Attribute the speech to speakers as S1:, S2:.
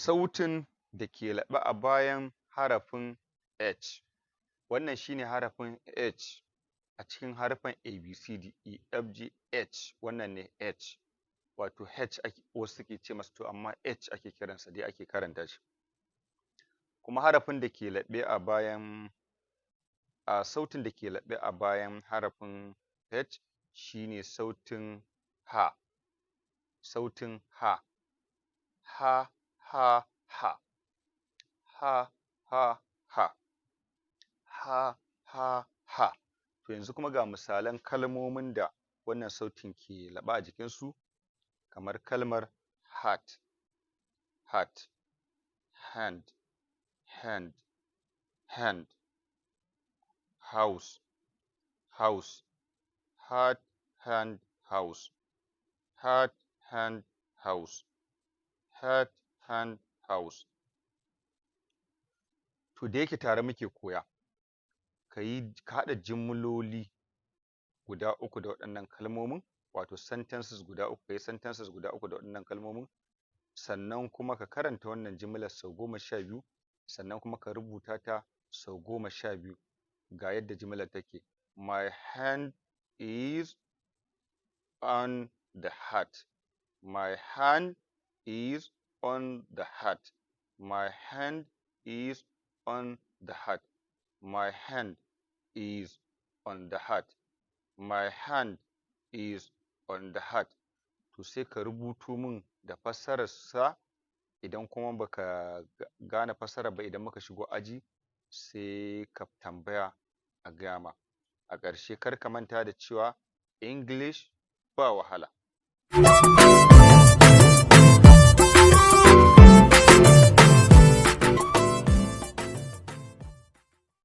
S1: sautin da ke laɓe a bayan harafin H. Wannan shine harafin H a cikin harafin ABCD, E, F, G, H. Wannan ne H, wato H wasu suke ce masa, to amma H ake kiransa dai ake karanta shi. Kuma harafin da ke laɓe a bayan sautin da ke laɓe a bayan harafin H shine sautin H. Sautin H. Ha, ha, ha. Ha, ha, ha. Ha, ha, ha. To yanzu kuma ga misalan kalmomin da wannan sautin ke laɓe a jikinsu, kamar kalmar heart, heart, hand, hand, hand, house, house, heart, hand, house, heart, hand, house, heart, hand, house. To da yake tare muke koya, ka haɗa jimloli guda uku da waɗannan kalmomin, wato sentences guda uku, ka yi sentences guda uku da waɗannan kalmomin, sannan kuma ka karanta wannan jimlar sau 12, sannan kuma ka rubuta ta sau 12. Ga yadda jimlar take: My hand is on the heart. My hand is on the heart. My hand is on the heart. My hand is on the heart. My hand is on the heart. To sai ka rubuto min da fassararsa. Idan kuma baka gane fassarar ba, idan muka shigo aji sai ka tambaya a gaya ma. A ƙarshe kar ka manta da cewa English ba wahala.